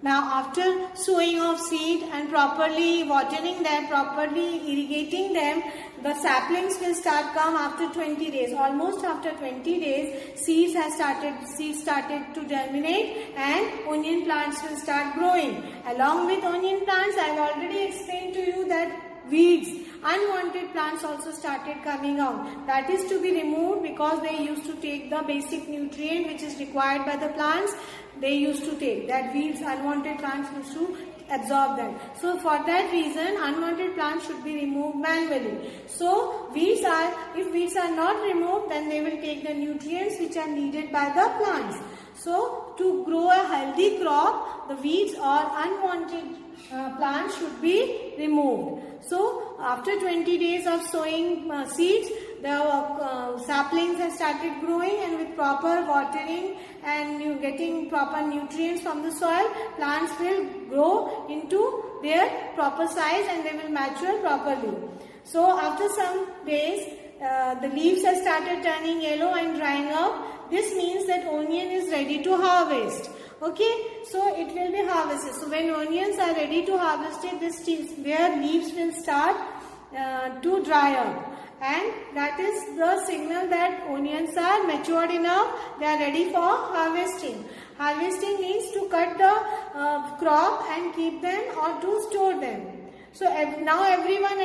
Now after sowing of seed and properly watering them, properly irrigating them, the saplings will start come after 20 days. Almost after 20 days, seeds started to germinate and onion plants will start growing. Along with onion plants, I have already explained to you that weeds, unwanted plants also started coming out. That is to be removed because they used to take the basic nutrient which is required by the plants. They used to take that weeds, unwanted plants used to absorb that. So for that reason, unwanted plants should be removed manually. So if weeds are not removed, then they will take the nutrients which are needed by the plants. So to grow a healthy crop, the weeds or unwanted plants should be removed. So after 20 days of sowing seeds, the saplings have started growing, and with proper watering and getting proper nutrients from the soil, plants will grow into their proper size and they will mature properly. So after some days, the leaves have started turning yellow and drying up. This means that onion is ready to harvest. Okay, so it will be harvested. So when onions are ready to harvest it, their leaves will start to dry up, and that is the signal that onions are matured enough, they are ready for harvesting. Harvesting means to cut the crop and keep them or to store them. So now everyone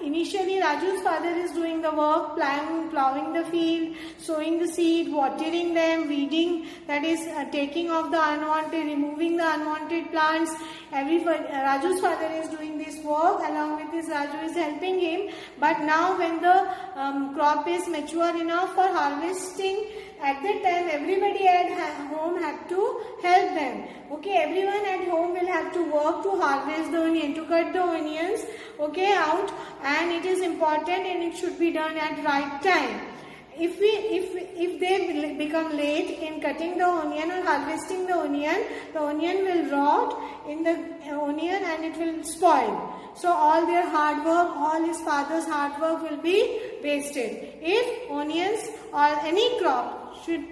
initially Raju's father is doing the work, plowing the field, sowing the seed, watering them, weeding, that is taking off the unwanted, removing the unwanted plants. Raju's father is doing this work, along with this Raju is helping him. But now when the crop is mature enough for harvesting, at that time everybody at home had to help them. Okay, everyone at home will have to work to harvest the onion, to cut the onions, okay, out, and it is important and it should be done at right time. If they become late in cutting the onion or harvesting the onion will rot in the onion and it will spoil. So all their hard work, all his father's hard work will be wasted if onions or any crop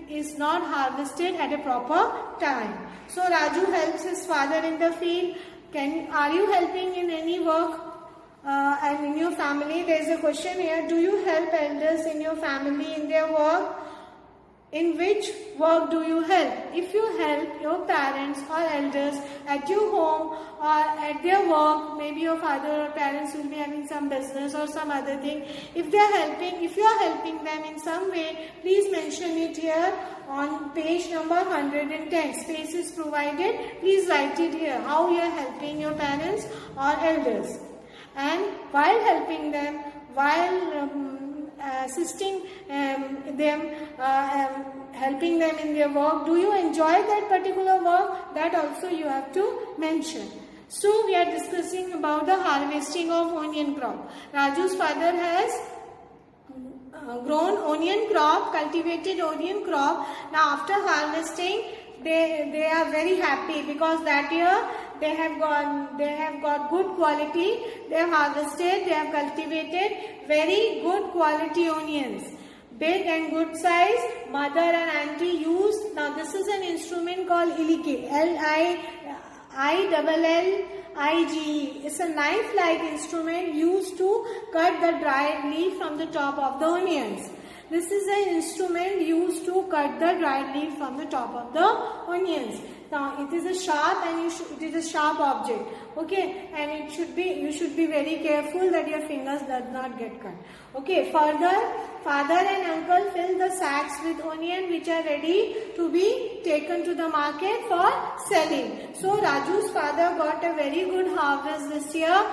is not harvested at a proper time. So Raju helps his father in the field. Are you helping in any work and in your family? There is a question here. Do you help elders in your family in their work? In which work do you help? If you help your parents or elders at your home or at their work, maybe your father or parents will be having some business or some other thing. If you are helping them in some way, please mention it here on page number 110. Space is provided. Please write it here, how you are helping your parents or elders. And while helping them, while assisting them, helping them in their work, do you enjoy that particular work? That also you have to mention. So we are discussing about the harvesting of onion crop. Raju's father has grown onion crop, cultivated onion crop. Now after harvesting, they are very happy because that year they have got good quality. They have harvested, they have cultivated very good quality onions, big and good size. Mother and auntie used. Now this is an instrument called illige, Illige. It's a knife-like instrument used to cut the dried leaf from the top of the onions. This is an instrument used to cut the dried leaf from the top of the onions. Now it is a sharp and it is a sharp object. Okay, and you should be very careful that your fingers does not get cut. Okay, further, father and uncle fill the sacks with onion which are ready to be taken to the market for selling. So Raju's father got a very good harvest this year.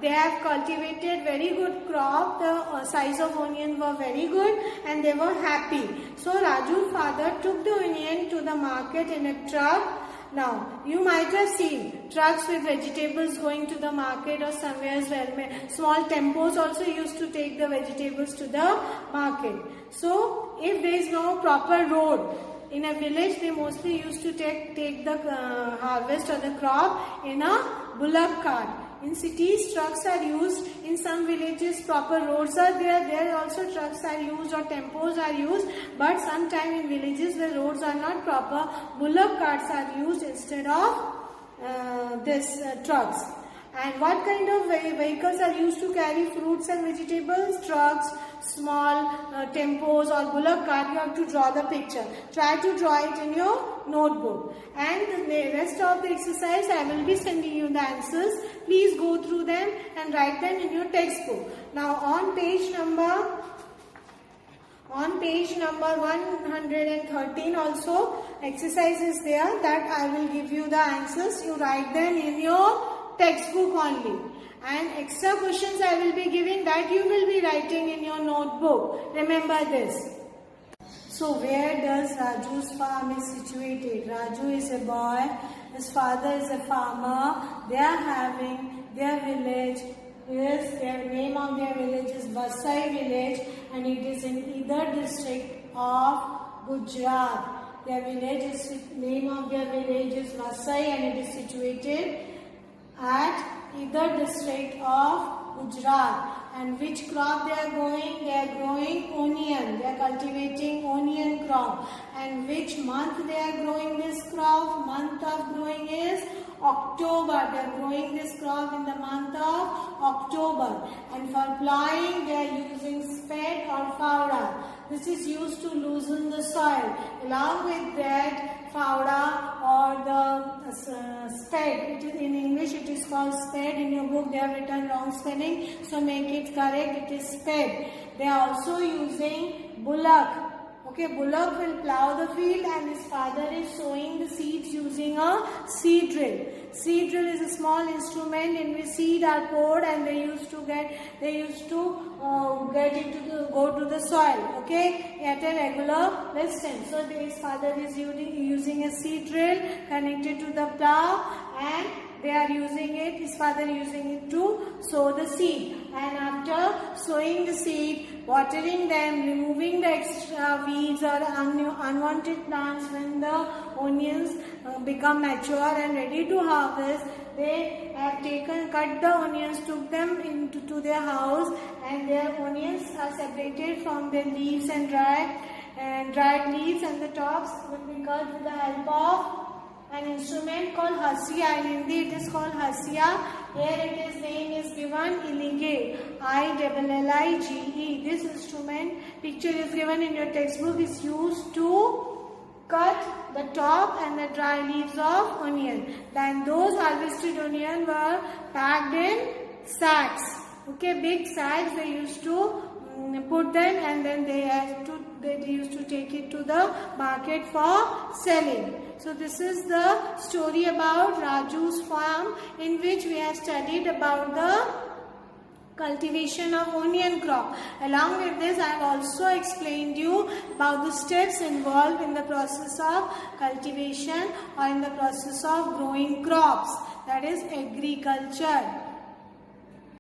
They have cultivated very good crop. The size of onion were very good and they were happy. So Raju's father took the onion to the market in a truck. Now, you might have seen trucks with vegetables going to the market or somewhere as well. Small tempos also used to take the vegetables to the market. So, if there is no proper road, in a village they mostly used to take the harvest or the crop in a bullock cart. In cities, trucks are used. In some villages, proper roads are there. There also trucks are used or tempos are used. But sometimes in villages where roads are not proper, bullock carts are used instead of trucks. And what kind of vehicles are used to carry fruits and vegetables? Trucks, small tempos or bullock cart. You have to draw the picture. Try to draw it in your notebook. And the rest of the exercise I will be sending you the answers. Please go through them and write them in your textbook. Now on page number 113 also exercise is there that I will give you the answers. You write them in your textbook only, and extra questions I will be giving that you will be writing in your notebook. Remember this. So where does Raju's farm is situated? Raju is a boy, his father is a farmer. They are having their village. Yes, their name of their village is Vasai village, and it is in either district of Gujarat. Their name of their village is Vasai, and it is situated at either district of Gujarat. And which crop they are growing? They are growing onion. They are cultivating onion crop. And which month they are growing this crop? Month of growing is October. They are growing this crop in the month of October. And for plowing they are using spade or fauda. This is used to loosen the soil. Along with that, fauda or the spade, in English it is called spade. In your book they have written wrong spelling, so make it correct. It is spade. They are also using bullock. Okay, bullock will plow the field, and his father is sowing the seeds using a seed drill. Seed drill is a small instrument in which seed are poured, and they used to go to the soil. Okay, at a regular distance. So his father is using a seed drill connected to the plow, and they are using it. His father using it to sow the seed. And after sowing the seed, watering them, removing the extra weeds or unwanted plants when the onions become mature and ready to harvest, they have cut the onions, took them into their house, and their onions are separated from their leaves and dried leaves, and the tops will be cut with the help of an instrument called Hasia. In Hindi it is called Hasia. Here name is given Ilige, ILLIGE. This instrument, picture is given in your textbook, is used to cut the top and the dry leaves of onion. Then those harvested onion were packed in sacks. Okay, big sacks. They used to put them, and then they used to take it to the market for selling. So this is the story about Raju's farm, in which we have studied about the cultivation of onion crop. Along with this, I have also explained you about the steps involved in the process of cultivation or in the process of growing crops, that is agriculture.